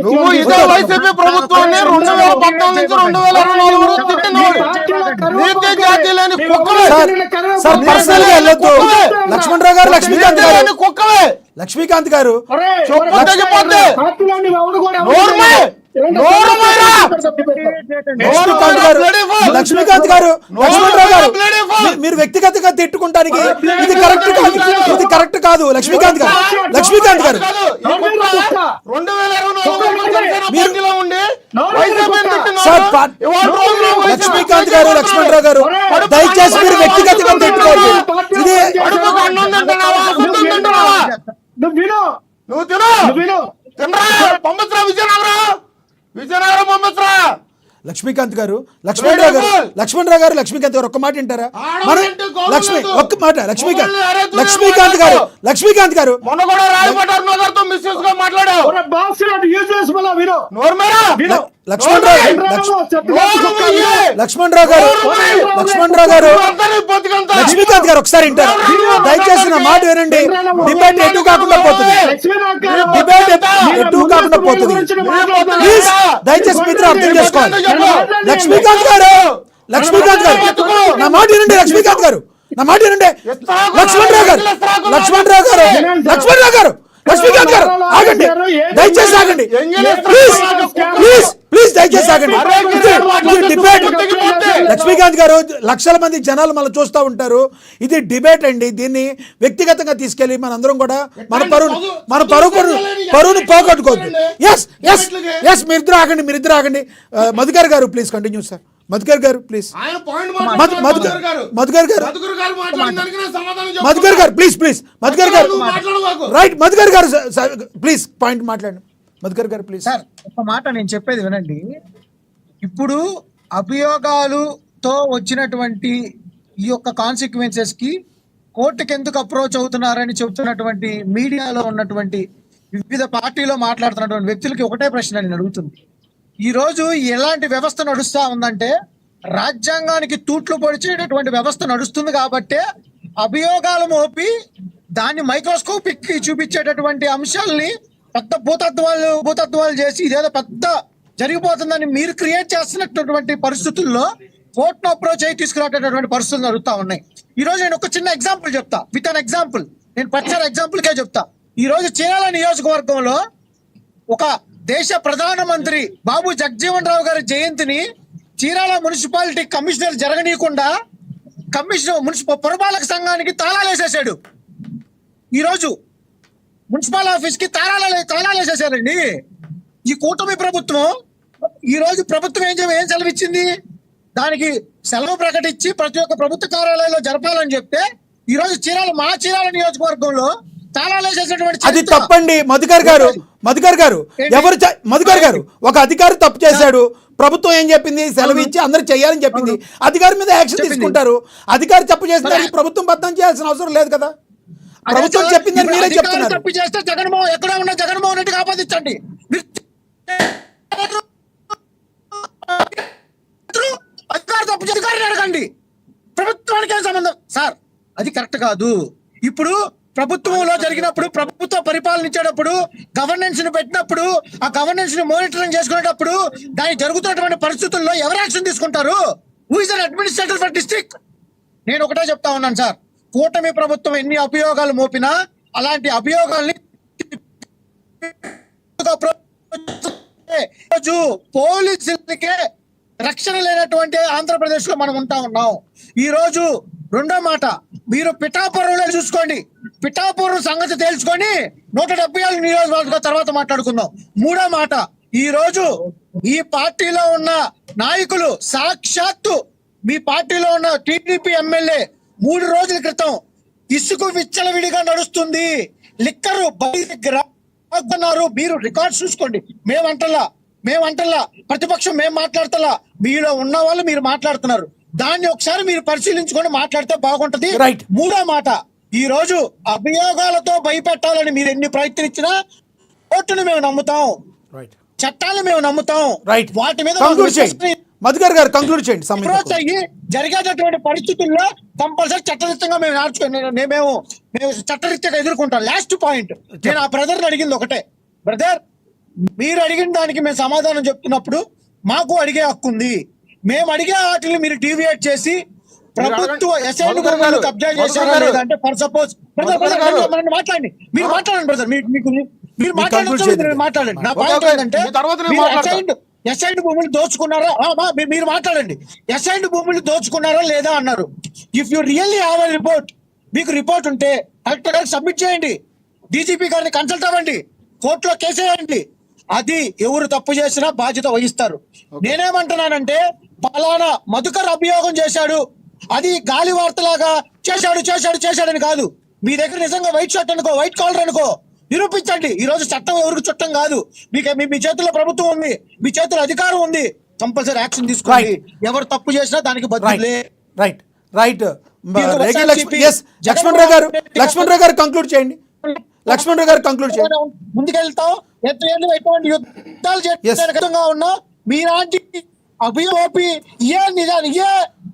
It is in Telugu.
నువ్వు ఇదే వైసీపీ ప్రభుత్వాన్ని 2014 నుంచి 2024 వరకు తిట్టినవాడు. నీతి జాతి లేని కుక్కవే. సార్ పర్సనల్ గా వెళ్ళొద్దు. లక్ష్మణరావు గారు, లక్ష్మీకాంత్ గారు, కుక్కవే. లక్ష్మీకాంత్ గారు, చెప్పు తగ్గిపోతే లక్ష్మీకాంత్ గారు, లక్ష్మణరావు గారు, మీరు వ్యక్తిగతంగా తిట్టుకుంటానికి ఇది కరెక్ట్ కాదు, ఇది కరెక్ట్ కాదు. లక్ష్మీకాంత్ గారు, లక్ష్మీకాంత్ గారు, లక్ష్మీకాంత్ గారు, లక్ష్మణరావు గారు, దయచేసి మీరు వ్యక్తిగతంగా తిట్టుకోండి. ఇది లక్ష్మీకాంత్ గారు, లక్ష్మణరావు గారు, లక్ష్మణరావు గారు, లక్ష్మీకాంత్ గారు ఒక్క మాట వింటారా? మన ఒక్క మాట లక్ష్మీకాంత్ గారు, లక్ష్మీకాంత్ గారు లక్ష్మణరావు గారు, లక్ష్మీకాంత్ గారు ఒకసారి వింటారు. దయచేసి నా మాట వినండి. డిబేట్ ఎటు కాకుండా పోతుంది, డిబేట్ ఎటు కాకుండా పోతుంది. ప్లీజ్ దయచేసి మిత్రులు అర్థం చేసుకోవాలి. లక్ష్మీకాంత్ గారు, లక్ష్మీకాంత్ గారు నా మాట వినండి. లక్ష్మీకాంత్ గారు నా మాట వినండి. లక్ష్మణరావు గారు, లక్ష్మణరావు గారు, లక్ష్మణరావు గారు, లక్ష్మీకాంత్ గారు ఆగండి, దయచేసి ఆగండి. ప్లీజ్ ప్లీజ్ ప్లీజ్ దయచేసి ఆగండి. డిబేట్. లక్ష్మీకాంత్ గారు, లక్షల మంది జనాలు మనం చూస్తూ ఉంటారు. ఇది డిబేట్ అండి. దీన్ని వ్యక్తిగతంగా తీసుకెళ్ళి మనందరం కూడా మన పరువును పోగొట్టుకోవద్దు. ఎస్ ఎస్ ఎస్ మీరిద్దరు ఆగండి, మీరిద్దరు ఆగండి. మధుకర్ గారు ప్లీజ్ కంటిన్యూ సార్. మధుకర్ గారు ప్లీజ్. మధుకర్ గారు ప్లీజ్ ప్లీజ్. మధుకర్ గారు రైట్. మధుకర్ గారు ప్లీజ్ పాయింట్ మాట్లాడండి. మధుకర్ గారు ప్లీజ్. సార్ ఒక మాట నేను చెప్పేది వినండి. ఇప్పుడు అభియోగాలుతో వచ్చినటువంటి ఈ యొక్క కాన్సిక్వెన్సెస్ కి కోర్టుకి ఎందుకు అప్రోచ్ అవుతున్నారని చెబుతున్నటువంటి మీడియాలో ఉన్నటువంటి వివిధ పార్టీలో మాట్లాడుతున్నటువంటి వ్యక్తులకి ఒకటే ప్రశ్న నేను అడుగుతుంది. ఈ రోజు ఎలాంటి వ్యవస్థ నడుస్తా ఉందంటే రాజ్యాంగానికి తూట్లు పొడిచేటటువంటి వ్యవస్థ నడుస్తుంది కాబట్టే అభియోగాలు మోపి దాన్ని మైక్రోస్కోపిక్ చూపించేటటువంటి అంశాలని పెద్ద భూతత్వాలు చేసి ఇదేదో పెద్ద జరిగిపోతుందని మీరు క్రియేట్ చేస్తున్నటువంటి పరిస్థితుల్లో కోర్టును అప్రోచ్ అయ్యి తీసుకురాటటువంటి పరిస్థితులు జరుగుతూ ఉన్నాయి. ఈ రోజు నేను ఒక చిన్న ఎగ్జాంపుల్ చెప్తా. విత్ అన్ ఎగ్జాంపుల్, నేను పచ్చని ఎగ్జాంపుల్కే చెప్తా. ఈ రోజు చీరాల నియోజకవర్గంలో ఒక దేశ ప్రధానమంత్రి బాబు జగజీవన్ రావు గారి జయంతిని చీరాల మున్సిపాలిటీ కమిషనర్ జరగనీయకుండా పురపాలక సంఘానికి తాళాలు వేసేసాడు. ఈరోజు మున్సిపల్ ఆఫీస్ కి తాళాలు వేసేసారండి. ఈ కూటమి ప్రభుత్వం ఈ రోజు ప్రభుత్వం ఏం సెలవు ఇచ్చింది? దానికి సెలవు ప్రకటించి ప్రతి ఒక్క ప్రభుత్వ కార్యాలయంలో జరపాలని చెప్తే ఈ రోజు చీరాల నియోజకవర్గంలో తాళాలు వేసేసినటువంటి అది తప్పండి. మధుకర్ గారు, మధుకర్ గారు ఒక అధికారి తప్పు చేశాడు. ప్రభుత్వం ఏం చెప్పింది? సెలవు ఇచ్చి అందరూ చేయాలని చెప్పింది. అధికారి మీద యాక్షన్ తీసుకుంటారు. అధికారి తప్పు చేసిన ప్రభుత్వం బద్దం చేయాల్సిన అవసరం లేదు కదా. ప్రభుత్వం చెప్పిందని మీరే చెప్తున్నారు. తప్పు చేస్తే జగన్మోహన్ ఎక్కడ ఉన్న జగన్మోహన్ రెడ్డికి ఆపాదించండి. అధికారి తప్పు చేసి అడగండి. ప్రభుత్వానికి ఏం సంబంధం సార్? అది కరెక్ట్ కాదు. ఇప్పుడు ప్రభుత్వంలో జరిగినప్పుడు, ప్రభుత్వ పరిపాలనించేటప్పుడు, గవర్నెన్స్ ని పెట్టినప్పుడు, ఆ గవర్నెన్స్ ని మానిటరింగ్ చేసుకునేటప్పుడు దాని జరుగుతున్నటువంటి పరిస్థితుల్లో ఎవరు యాక్షన్ తీసుకుంటారు? Who is an administrator for district? నేను ఒకటే చెప్తా ఉన్నాను సార్, కూటమి ప్రభుత్వం ఎన్ని అభియోగాలు మోపినా అలాంటి అభియోగాల్ని పోలీసులకే రక్షణ లేనటువంటి ఆంధ్రప్రదేశ్ లో మనం ఉన్నాం. ఈ రోజు రెండో మాట, మీరు పిఠాపురంలో చూసుకోండి. పిఠాపురం సంగతి తేల్చుకొని 176 నియోజకవర్గాల తర్వాత మాట్లాడుకుందాం. మూడో మాట, ఈ రోజు ఈ పార్టీలో ఉన్న నాయకులు సాక్షాత్తు మీ పార్టీలో ఉన్న టీడీపీ ఎమ్మెల్యే 3 రోజుల క్రితం ఇసుక విచ్చలవిడిగా నడుస్తుంది, లిక్కరు అన్నారు. మీరు రికార్డ్స్ చూసుకోండి. మేమంటల్లా ప్రతిపక్షం మేము మాట్లాడతలా, మీలో ఉన్న వాళ్ళు మీరు మాట్లాడుతున్నారు. దాన్ని ఒకసారి మీరు పరిశీలించుకొని మాట్లాడితే బాగుంటది. మూడో మాట, ఈ రోజు అభియోగాలతో భయపెట్టాలని మీరు ఎన్ని ప్రయత్నించినా కోర్టును మేము నమ్ముతాం, చట్టాలను మేము నమ్ముతాం. వాటి మీద మధుకర్ గారు కంక్లూడ్ చేయండి. అప్రోచ్ అయ్యి జరిగేటటువంటి పరిస్థితుల్లో కంపల్సరీ చట్టరీత్యంగా మేము చట్టరీత్యంగా ఎదుర్కొంటాం. లాస్ట్ పాయింట్, నేను ఆ బ్రదర్ని అడిగింది ఒకటే, బ్రదర్ మీరు అడిగిన దానికి మేము సమాధానం చెప్తున్నప్పుడు మాకు అడిగే హక్కు ఉంది. మేము అడిగే వాటిని మీరు డీవియేట్ చేసి ప్రభుత్వ అసైన్డ్ భూములు కబ్జా చేశారా లేదా అంటే ఫర్ సపోజ్ మాట్లాడండి, మీరు మాట్లాడండి బ్రదర్, మీరు మాట్లాడండి. నా పాయింట్ ఏంటంటే అసైన్డ్ భూములు దోచుకున్నారా, మీరు మాట్లాడండి. అసైన్డ్ భూములు దోచుకున్నారా లేదా అన్నారు. If you really have a report, మీకు రిపోర్ట్ ఉంటే కలెక్టర్ గారికి సబ్మిట్ చేయండి, డీజీపీ గారిని కన్సల్ట్ అవ్వండి, కోర్టులో కేసేయండి. అది ఎవరు తప్పు చేసినా బాధ్యత వహిస్తారు. నేనేమంటున్నానంటే పలానా మధుకర్ అభియోగం చేశాడు, అది గాలి వార్తలాగా చేశాడని కాదు. మీ దగ్గర నిజంగా వైట్ షర్ట్ అనుకో, వైట్ కాలర్ అనుకో, నిరూపించండి. ఈ రోజు చట్టం ఎవరికి చుట్టం కాదు. మీ చేతుల్లో ప్రభుత్వం ఉంది, మీ చేతుల్లో అధికారం ఉంది. కంపల్సరీ యాక్షన్ తీసుకోండి. ఎవరు తప్పు చేసినా దానికి బదులే. రైట్ రైట్ లక్ష్మణ్ రావు గారు కంక్లూడ్ చేయండి. ముందుకెళ్తాం. ఎటువంటి యుద్ధాలు చేస్తున్నా మీలాంటి అభియోపి ఏ